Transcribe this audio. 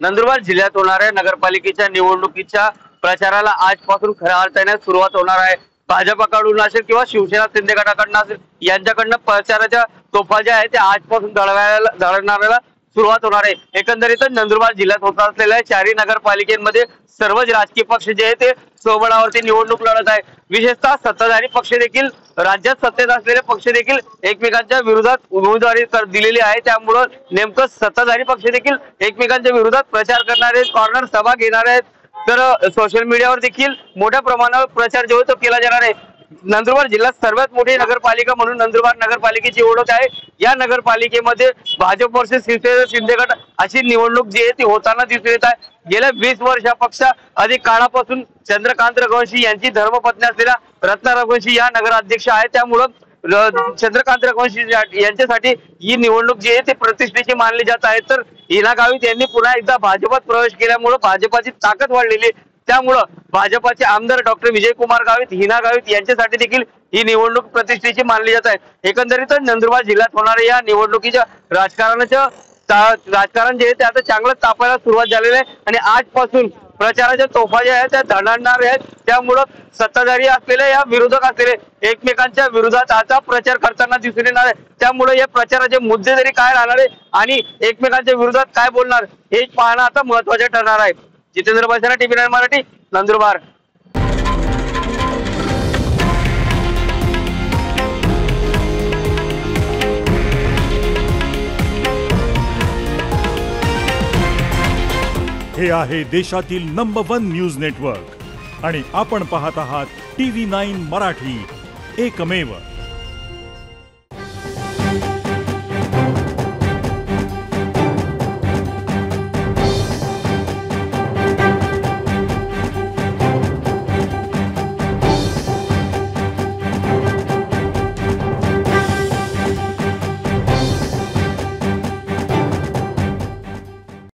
नंदुरबार जिल्ह्यात होणाऱ्या नगरपालिकेच्या निवडणुकीच्या प्रचाराला आजपासून खऱ्या अर्थाने सुरुवात होणार आहे। भाजपकडून असेल किंवा शिवसेना शिंदे गटाकडून असेल यांच्याकडनं प्रचाराच्या तोफा ज्या आहेत त्या आजपासून दळणाऱ्याला सुरुवात होणार आहे। एकंदरीत नंदुरबार जिल्ह्यात होत असलेल्या चारही नगरपालिकेमध्ये सर्वच राजकीय पक्ष जे आहेत ते स्वबळावरती निवडणूक लढत आहे। विशेषतः सत्ताधारी पक्ष देखील राज्यात सत्तेत असलेले पक्ष देखील एकमेकांच्या विरोधात उमेदवारी दिलेली आहे। त्यामुळे नेमकं सत्ताधारी पक्ष देखील एकमेकांच्या विरोधात प्रचार करणार आहेत, कॉर्नर सभा घेणार आहेत, तर सोशल मीडियावर देखील मोठ्या प्रमाणावर प्रचार जो तो केला जाणार आहे। नंदुरबार जिल्ह्यात सर्वात मोठी नगरपालिका म्हणून नंदुरबार नगरपालिकेची ओळख आहे। या नगरपालिकेमध्ये भाजप वर्सेस शिवसेना शिंदे गट अशी निवडणूक जी आहे ती होताना दिसून येत आहे। गेल्या 20 वर्षापेक्षा अधिक काळापासून चंद्रकांत रघुवंशी यांची धर्मपत्नी असलेल्या रत्ना रघुवंशी या नगराध्यक्ष आहेत। त्यामुळे चंद्रकांत रघुवंशी यांच्यासाठी ही निवडणूक जी आहे ती प्रतिष्ठेची मानली जात आहे। तर हिना गावित यांनी पुन्हा एकदा भाजपात प्रवेश केल्यामुळे भाजपाची ताकद वाढलेली, त्यामुळे भाजपाचे आमदार डॉक्टर विजयकुमार गावित, हिना गावित यांच्यासाठी देखील ही निवडणूक प्रतिष्ठेची मानली जात आहे। एकंदरीत नंदुरबार जिल्ह्यात होणाऱ्या या निवडणुकीच्या राजकारण जे आहे ते आता चांगलं तापायला सुरुवात झालेली आहे आणि आजपासून प्रचाराच्या तोफा ज्या आहेत त्या धडधडणार आहेत। त्यामुळे सत्ताधारी असलेले या विरोधक असलेले एकमेकांच्या विरोधात आता प्रचार करताना दिसून येणार आहे। त्यामुळे या प्रचाराचे मुद्दे तरी काय राहणार आहे आणि एकमेकांच्या विरोधात काय बोलणार हे पाहणं आता महत्त्वाचे ठरणार आहे। जितेंद्र बसरा, TV9 मराठी, नंदुरबार। हे आहे देशातील नंबर 1 न्यूज नेटवर्क आणि आपण पाहत आहात TV9 मराठी, एकमेव।